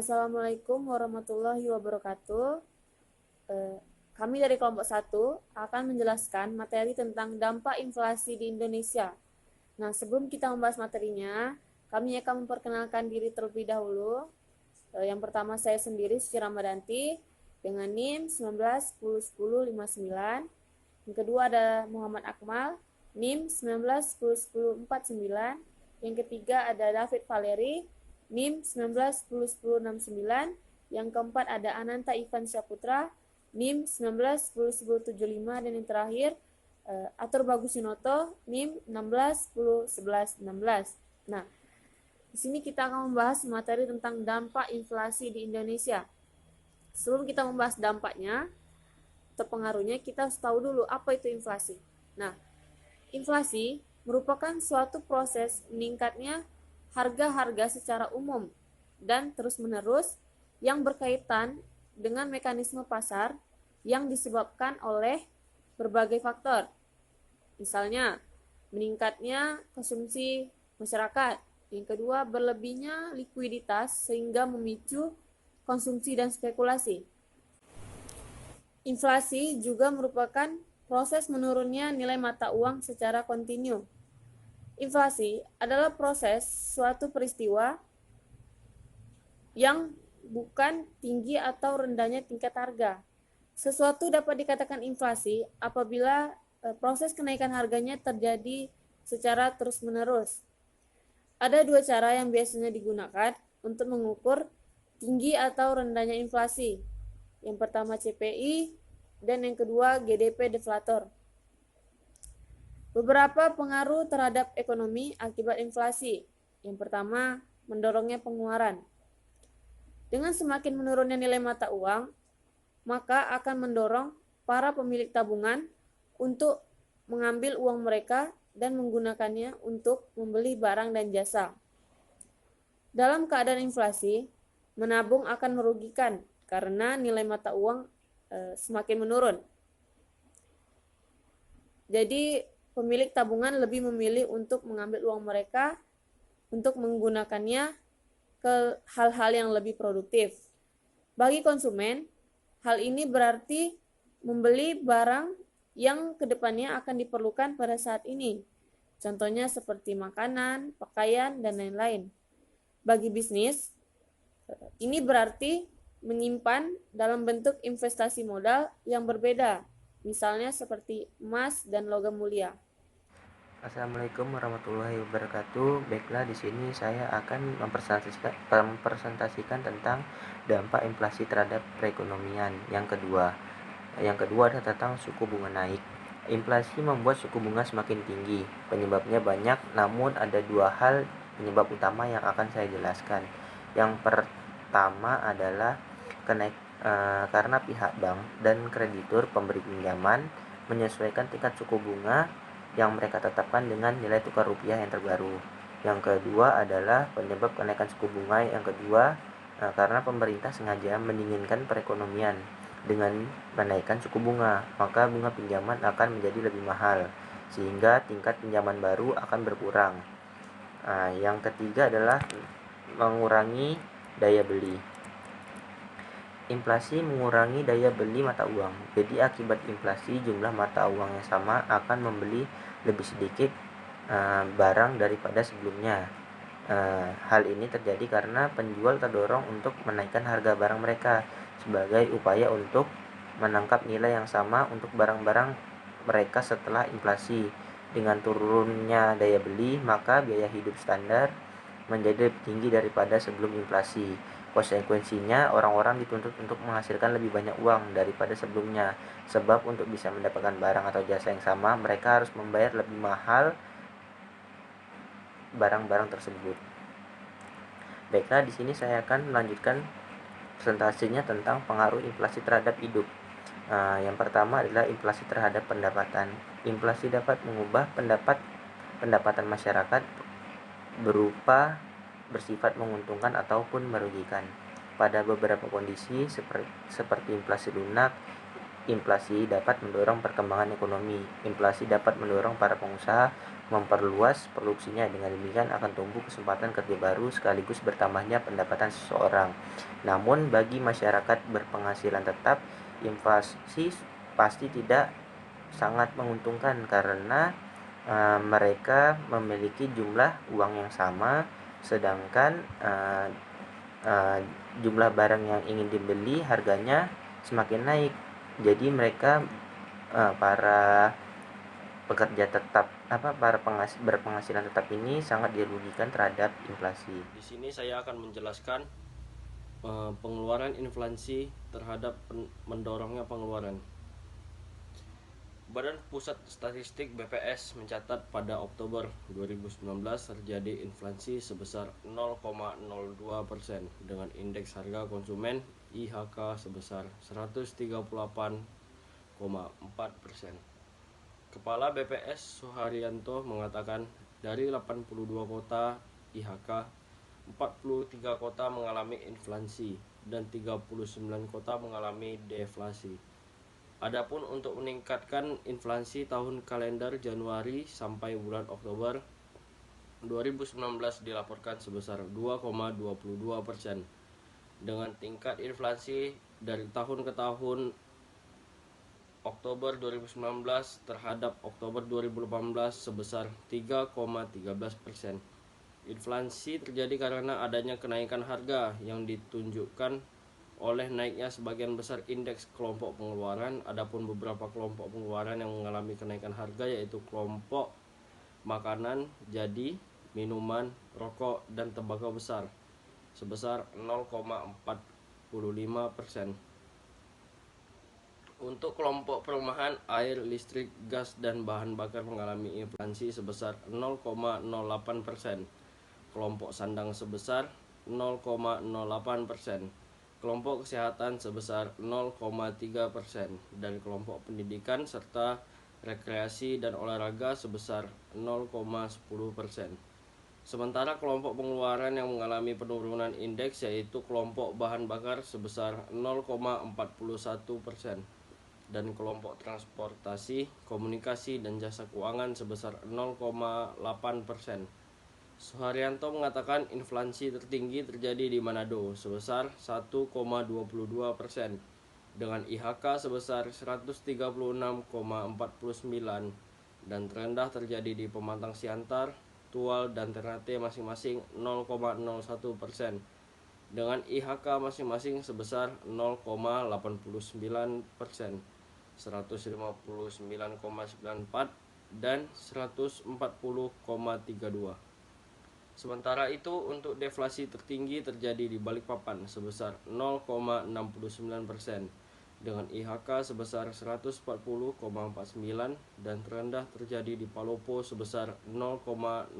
Assalamualaikum warahmatullahi wabarakatuh. Kami dari kelompok 1 akan menjelaskan materi tentang dampak inflasi di Indonesia. Nah, sebelum kita membahas materinya, kami akan memperkenalkan diri terlebih dahulu. Yang pertama saya sendiri, Suci Ramadanti, dengan NIM 19101059. Yang kedua ada Muhammad Akmal, NIM 19101049. Yang ketiga ada David Valeri, NIM 19101069. Yang keempat ada Ananta Ivan Syaputra, NIM 19101075. Dan yang terakhir Atur Bagus Sinoto, NIM 16101116. Nah, di sini kita akan membahas materi tentang dampak inflasi di Indonesia. Sebelum kita membahas dampaknya atau pengaruhnya, kita harus tahu dulu apa itu inflasi. Nah, inflasi merupakan suatu proses meningkatnya harga-harga secara umum dan terus-menerus yang berkaitan dengan mekanisme pasar yang disebabkan oleh berbagai faktor. Misalnya, meningkatnya konsumsi masyarakat. Yang kedua, berlebihnya likuiditas sehingga memicu konsumsi dan spekulasi. Inflasi juga merupakan proses menurunnya nilai mata uang secara kontinu. Inflasi adalah proses suatu peristiwa yang bukan tinggi atau rendahnya tingkat harga. Sesuatu dapat dikatakan inflasi apabila proses kenaikan harganya terjadi secara terus-menerus. Ada dua cara yang biasanya digunakan untuk mengukur tinggi atau rendahnya inflasi. Yang pertama CPI dan yang kedua GDP deflator. Beberapa pengaruh terhadap ekonomi akibat inflasi. Yang pertama, mendorongnya pengeluaran. Dengan semakin menurunnya nilai mata uang, maka akan mendorong para pemilik tabungan untuk mengambil uang mereka dan menggunakannya untuk membeli barang dan jasa. Dalam keadaan inflasi, menabung akan merugikan karena nilai mata uang semakin menurun. Jadi, pemilik tabungan lebih memilih untuk mengambil uang mereka untuk menggunakannya ke hal-hal yang lebih produktif. Bagi konsumen, hal ini berarti membeli barang yang kedepannya akan diperlukan pada saat ini. Contohnya seperti makanan, pakaian, dan lain-lain. Bagi bisnis, ini berarti menyimpan dalam bentuk investasi modal yang berbeda, misalnya seperti emas dan logam mulia. Assalamualaikum warahmatullahi wabarakatuh. Baiklah, di sini saya akan mempresentasikan tentang dampak inflasi terhadap perekonomian. Yang kedua adalah tentang suku bunga naik. Inflasi membuat suku bunga semakin tinggi. Penyebabnya banyak, namun ada dua hal penyebab utama yang akan saya jelaskan. Yang pertama adalah karena pihak bank dan kreditur pemberi pinjaman menyesuaikan tingkat suku bunga yang mereka tetapkan dengan nilai tukar rupiah yang terbaru. Yang kedua adalah penyebab kenaikan suku bunga yang kedua karena pemerintah sengaja mendinginkan perekonomian. Dengan menaikkan suku bunga, maka bunga pinjaman akan menjadi lebih mahal, sehingga tingkat pinjaman baru akan berkurang. Yang ketiga adalah mengurangi daya beli. Inflasi mengurangi daya beli mata uang. Jadi akibat inflasi, jumlah mata uang yang sama akan membeli lebih sedikit barang daripada sebelumnya. Hal ini terjadi karena penjual terdorong untuk menaikkan harga barang mereka sebagai upaya untuk menangkap nilai yang sama untuk barang-barang mereka setelah inflasi. Dengan turunnya daya beli, maka biaya hidup standar menjadi lebih tinggi daripada sebelum inflasi. Konsekuensinya, orang-orang dituntut untuk menghasilkan lebih banyak uang daripada sebelumnya, sebab untuk bisa mendapatkan barang atau jasa yang sama, mereka harus membayar lebih mahal barang-barang tersebut. Baiklah, di sini saya akan melanjutkan presentasinya tentang pengaruh inflasi terhadap hidup. Yang pertama adalah inflasi terhadap pendapatan. Inflasi dapat mengubah pendapatan masyarakat berupa bersifat menguntungkan ataupun merugikan. Pada beberapa kondisi seperti inflasi lunak, inflasi dapat mendorong perkembangan ekonomi. Inflasi dapat mendorong para pengusaha memperluas produksinya. Dengan demikian akan tumbuh kesempatan kerja baru sekaligus bertambahnya pendapatan seseorang. Namun bagi masyarakat berpenghasilan tetap, inflasi pasti tidak sangat menguntungkan karena mereka memiliki jumlah uang yang sama, sedangkan jumlah barang yang ingin dibeli harganya semakin naik. Jadi mereka para pekerja tetap para berpenghasilan tetap ini sangat dirugikan terhadap inflasi. Di sini saya akan menjelaskan pengeluaran inflasi terhadap mendorongnya pengeluaran. Badan Pusat Statistik BPS mencatat pada Oktober 2019 terjadi inflasi sebesar 0,02% dengan indeks harga konsumen IHK sebesar 138,4%. Kepala BPS Suharyanto mengatakan dari 82 kota IHK, 43 kota mengalami inflasi dan 39 kota mengalami deflasi. Adapun untuk meningkatkan inflasi tahun kalender Januari sampai bulan Oktober 2019 dilaporkan sebesar 2,22%. Dengan tingkat inflasi dari tahun ke tahun Oktober 2019 terhadap Oktober 2018 sebesar 3,13%. Inflasi terjadi karena adanya kenaikan harga yang ditunjukkan oleh naiknya sebagian besar indeks kelompok pengeluaran. Adapun beberapa kelompok pengeluaran yang mengalami kenaikan harga yaitu kelompok makanan, jadi, minuman, rokok, dan tembakau besar sebesar 0,45%. Untuk kelompok perumahan, air, listrik, gas, dan bahan bakar mengalami inflasi sebesar 0,08%. Kelompok sandang sebesar 0,08%. Kelompok kesehatan sebesar 0,3%, dan kelompok pendidikan serta rekreasi dan olahraga sebesar 0,10%. Sementara kelompok pengeluaran yang mengalami penurunan indeks yaitu kelompok bahan bakar sebesar 0,41%, dan kelompok transportasi, komunikasi, dan jasa keuangan sebesar 0,8%. Suharyanto mengatakan inflasi tertinggi terjadi di Manado sebesar 1,22% dengan IHK sebesar 136,49, dan terendah terjadi di Pematang Siantar, Tual, dan Ternate masing-masing 0,01% dengan IHK masing-masing sebesar 0,89%, 159,94, dan 140,32. Sementara itu untuk deflasi tertinggi terjadi di Balikpapan sebesar 0,69% dengan IHK sebesar 140,49, dan terendah terjadi di Palopo sebesar 0,01%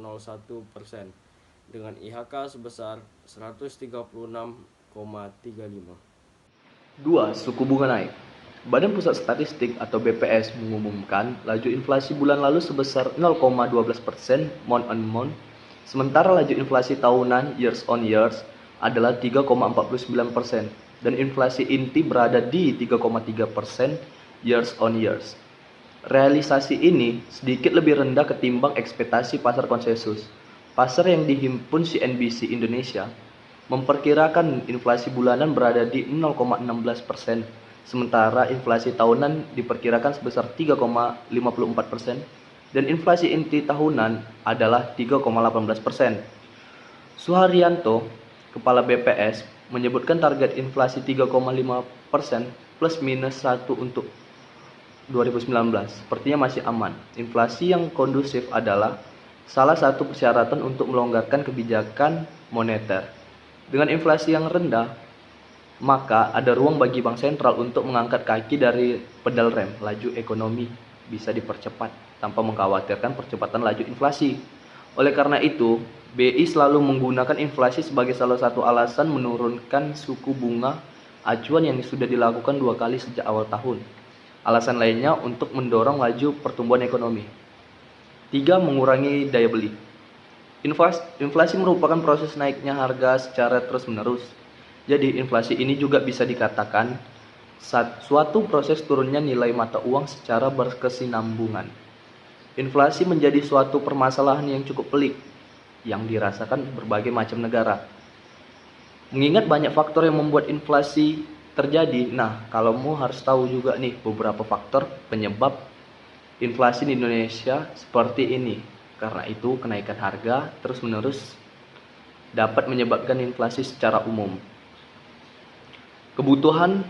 dengan IHK sebesar 136,35. 2. Suku bunga naik. Badan Pusat Statistik atau BPS mengumumkan laju inflasi bulan lalu sebesar 0,12% month on month, sementara laju inflasi tahunan years on years adalah 3,49% dan inflasi inti berada di 3,3% years on years. Realisasi ini sedikit lebih rendah ketimbang ekspektasi pasar konsensus. Pasar yang dihimpun CNBC Indonesia memperkirakan inflasi bulanan berada di 0,16%, sementara inflasi tahunan diperkirakan sebesar 3,54% dan inflasi inti tahunan adalah 3,18%. Suharyanto, Kepala BPS, menyebutkan target inflasi 3,5% plus minus 1 untuk 2019 sepertinya masih aman. Inflasi yang kondusif adalah salah satu persyaratan untuk melonggarkan kebijakan moneter. Dengan inflasi yang rendah, maka ada ruang bagi bank sentral untuk mengangkat kaki dari pedal rem. Laju ekonomi bisa dipercepat tanpa mengkhawatirkan percepatan laju inflasi. Oleh karena itu, BI selalu menggunakan inflasi sebagai salah satu alasan menurunkan suku bunga acuan yang sudah dilakukan 2 kali sejak awal tahun. Alasan lainnya untuk mendorong laju pertumbuhan ekonomi. 3. Mengurangi daya beli. Inflasi merupakan proses naiknya harga secara terus-menerus. Jadi, inflasi ini juga bisa dikatakan suatu proses turunnya nilai mata uang secara berkesinambungan. Inflasi menjadi suatu permasalahan yang cukup pelik yang dirasakan berbagai macam negara. Mengingat banyak faktor yang membuat inflasi terjadi, nah kamu harus tahu juga nih beberapa faktor penyebab inflasi di Indonesia seperti ini. Karena itu kenaikan harga terus-menerus dapat menyebabkan inflasi secara umum. Kebutuhan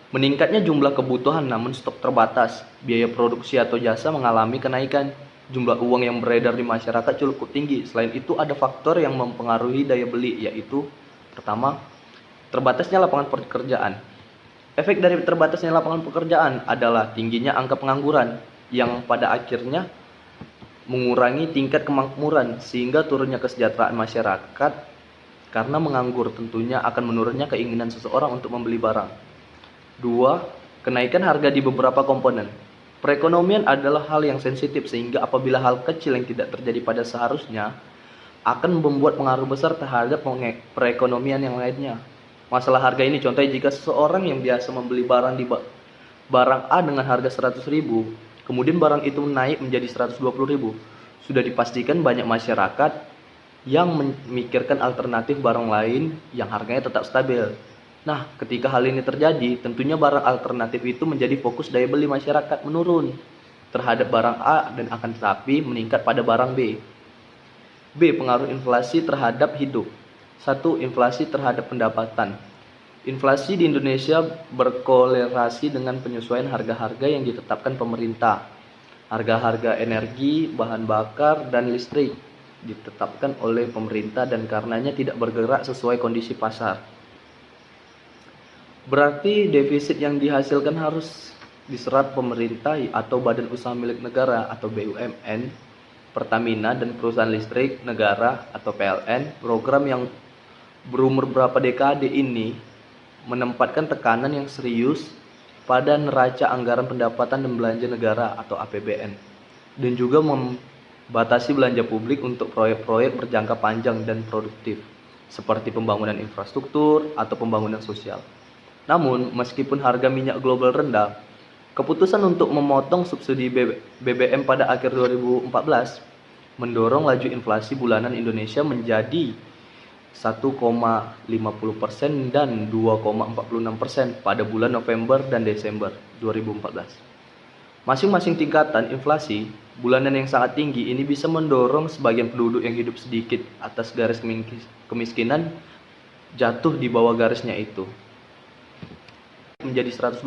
meningkatnya jumlah kebutuhan namun stok terbatas, biaya produksi atau jasa mengalami kenaikan, jumlah uang yang beredar di masyarakat cukup tinggi. Selain itu ada faktor yang mempengaruhi daya beli, yaitu pertama, terbatasnya lapangan pekerjaan. Efek dari terbatasnya lapangan pekerjaan adalah tingginya angka pengangguran yang pada akhirnya mengurangi tingkat kemakmuran sehingga turunnya kesejahteraan masyarakat. Karena menganggur tentunya akan menurunnya keinginan seseorang untuk membeli barang. 2. Kenaikan harga di beberapa komponen. Perekonomian adalah hal yang sensitif sehingga apabila hal kecil yang tidak terjadi pada seharusnya akan membuat pengaruh besar terhadap perekonomian yang lainnya. Masalah harga ini contohnya jika seseorang yang biasa membeli barang A dengan harga 100.000, kemudian barang itu naik menjadi 120.000, sudah dipastikan banyak masyarakat yang memikirkan alternatif barang lain yang harganya tetap stabil. Nah, ketika hal ini terjadi, tentunya barang alternatif itu menjadi fokus daya beli masyarakat menurun terhadap barang A dan akan tetapi meningkat pada barang B. B. Pengaruh inflasi terhadap hidup. 1. Inflasi terhadap pendapatan. Inflasi di Indonesia berkolerasi dengan penyesuaian harga-harga yang ditetapkan pemerintah. Harga-harga energi, bahan bakar, dan listrik ditetapkan oleh pemerintah dan karenanya tidak bergerak sesuai kondisi pasar. Berarti defisit yang dihasilkan harus diserap pemerintah atau badan usaha milik negara atau BUMN, Pertamina dan perusahaan listrik negara atau PLN. Program yang berumur berapa dekade ini menempatkan tekanan yang serius pada neraca anggaran pendapatan dan belanja negara atau APBN dan juga membatasi belanja publik untuk proyek-proyek berjangka panjang dan produktif seperti pembangunan infrastruktur atau pembangunan sosial. Namun, meskipun harga minyak global rendah, keputusan untuk memotong subsidi BBM pada akhir 2014 mendorong laju inflasi bulanan Indonesia menjadi 1,50% dan 2,46% pada bulan November dan Desember 2014. Masing-masing tingkatan inflasi bulanan yang sangat tinggi ini bisa mendorong sebagian penduduk yang hidup sedikit atas garis kemiskinan jatuh di bawah garisnya itu menjadi 120.000.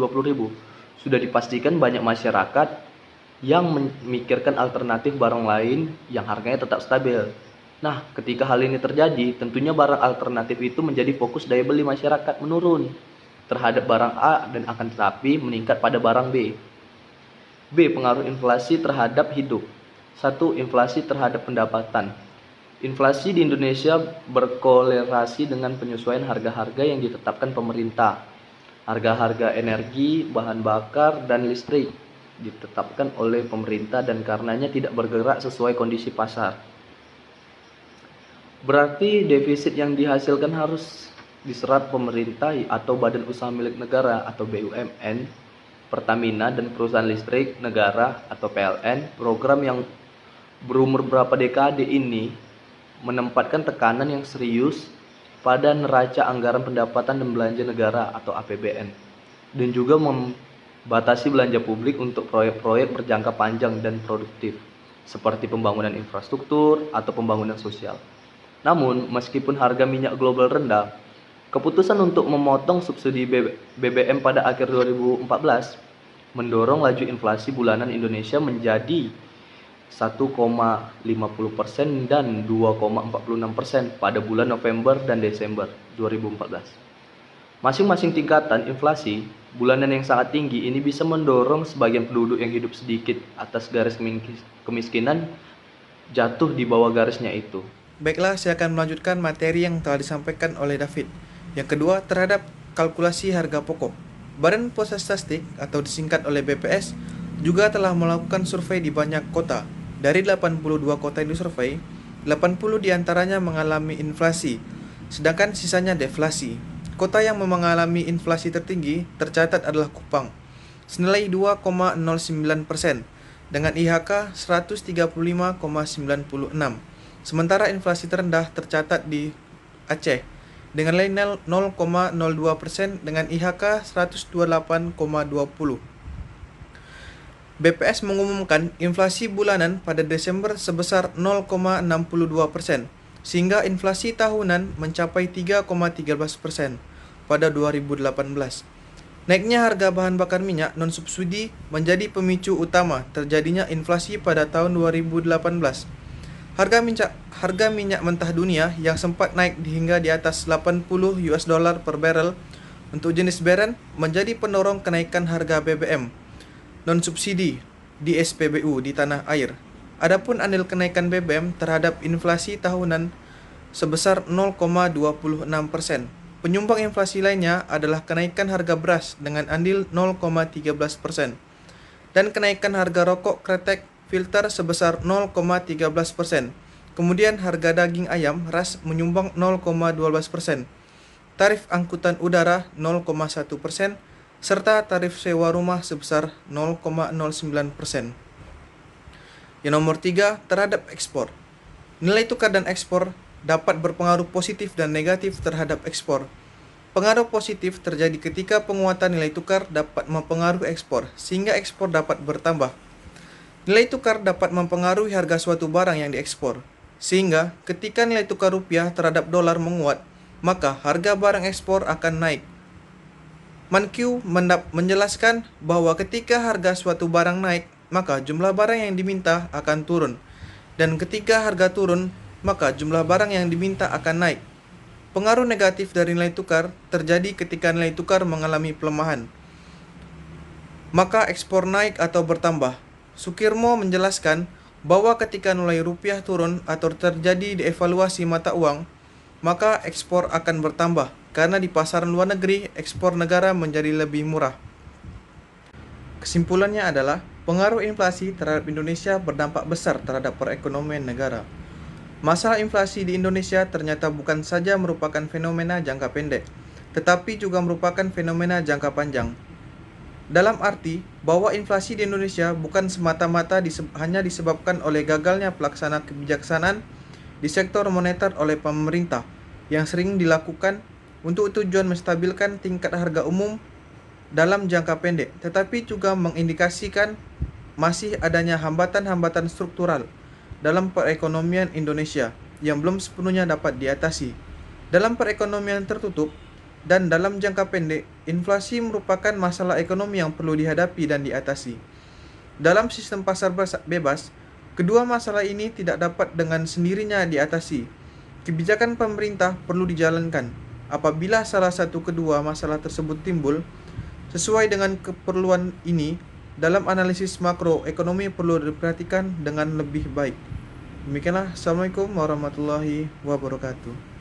Sudah dipastikan banyak masyarakat yang memikirkan alternatif barang lain yang harganya tetap stabil. Nah, ketika hal ini terjadi, tentunya barang alternatif itu menjadi fokus daya beli masyarakat menurun terhadap barang A dan akan tetapi meningkat pada barang B. B. Pengaruh inflasi terhadap hidup. 1. Inflasi terhadap pendapatan. Inflasi di Indonesia berkolerasi dengan penyesuaian harga-harga yang ditetapkan pemerintah. Harga-harga energi, bahan bakar, dan listrik ditetapkan oleh pemerintah dan karenanya tidak bergerak sesuai kondisi pasar. Berarti defisit yang dihasilkan harus diserap pemerintah atau badan usaha milik negara atau BUMN, Pertamina dan perusahaan listrik negara atau PLN. Program yang berumur berapa dekade ini menempatkan tekanan yang serius pada neraca anggaran pendapatan dan belanja negara atau APBN dan juga membatasi belanja publik untuk proyek-proyek berjangka panjang dan produktif seperti pembangunan infrastruktur atau pembangunan sosial. Namun, meskipun harga minyak global rendah, keputusan untuk memotong subsidi BBM pada akhir 2014 mendorong laju inflasi bulanan Indonesia menjadi 1,50% dan 2,46% pada bulan November dan Desember 2014. Masing-masing tingkatan inflasi bulanan yang sangat tinggi ini bisa mendorong sebagian penduduk yang hidup sedikit atas garis kemiskinan jatuh di bawah garisnya itu. Baiklah, saya akan melanjutkan materi yang telah disampaikan oleh David. Yang kedua, terhadap kalkulasi harga pokok. Badan Pusat Statistik atau disingkat oleh BPS juga telah melakukan survei di banyak kota. Dari 82 kota yang disurvei, 80 diantaranya mengalami inflasi, sedangkan sisanya deflasi. Kota yang mengalami inflasi tertinggi tercatat adalah Kupang, senilai 2,09%, dengan IHK 135,96. Sementara inflasi terendah tercatat di Aceh dengan nilai 0,02% dengan IHK 128,20. BPS mengumumkan inflasi bulanan pada Desember sebesar 0,62%, sehingga inflasi tahunan mencapai 3,13% pada 2018. Naiknya harga bahan bakar minyak non-subsidi menjadi pemicu utama terjadinya inflasi pada tahun 2018. Harga minyak mentah dunia yang sempat naik hingga di atas 80 US dollar per barrel untuk jenis Brent menjadi pendorong kenaikan harga BBM non-subsidi di SPBU di tanah air. Adapun andil kenaikan BBM terhadap inflasi tahunan sebesar 0,26%. Penyumbang inflasi lainnya adalah kenaikan harga beras dengan andil 0,13% dan kenaikan harga rokok kretek filter sebesar 0,13%. Kemudian harga daging ayam ras menyumbang 0,12%. Tarif angkutan udara 0,1%, serta tarif sewa rumah sebesar 0,09%. Yang nomor 3, terhadap ekspor. Nilai tukar dan ekspor dapat berpengaruh positif dan negatif terhadap ekspor. Pengaruh positif terjadi ketika penguatan nilai tukar dapat mempengaruhi ekspor, sehingga ekspor dapat bertambah. Nilai tukar dapat mempengaruhi harga suatu barang yang diekspor, sehingga ketika nilai tukar rupiah terhadap dolar menguat, maka harga barang ekspor akan naik. Mankiw menjelaskan bahwa ketika harga suatu barang naik, maka jumlah barang yang diminta akan turun, dan ketika harga turun, maka jumlah barang yang diminta akan naik. Pengaruh negatif dari nilai tukar terjadi ketika nilai tukar mengalami pelemahan, maka ekspor naik atau bertambah. Sukirmo menjelaskan bahwa ketika nilai rupiah turun atau terjadi devaluasi mata uang, maka ekspor akan bertambah karena di pasaran luar negeri ekspor negara menjadi lebih murah. Kesimpulannya adalah pengaruh inflasi terhadap Indonesia berdampak besar terhadap perekonomian negara. Masalah inflasi di Indonesia ternyata bukan saja merupakan fenomena jangka pendek, tetapi juga merupakan fenomena jangka panjang. Dalam arti bahwa inflasi di Indonesia bukan semata-mata hanya disebabkan oleh gagalnya pelaksanaan kebijaksanaan di sektor moneter oleh pemerintah yang sering dilakukan untuk tujuan menstabilkan tingkat harga umum dalam jangka pendek, tetapi juga mengindikasikan masih adanya hambatan-hambatan struktural dalam perekonomian Indonesia yang belum sepenuhnya dapat diatasi. Dalam perekonomian tertutup dan dalam jangka pendek, inflasi merupakan masalah ekonomi yang perlu dihadapi dan diatasi. Dalam sistem pasar bebas, kedua masalah ini tidak dapat dengan sendirinya diatasi. Kebijakan pemerintah perlu dijalankan. Apabila salah satu kedua masalah tersebut timbul, sesuai dengan keperluan ini, dalam analisis makroekonomi perlu diperhatikan dengan lebih baik. Demikianlah, Assalamualaikum warahmatullahi wabarakatuh.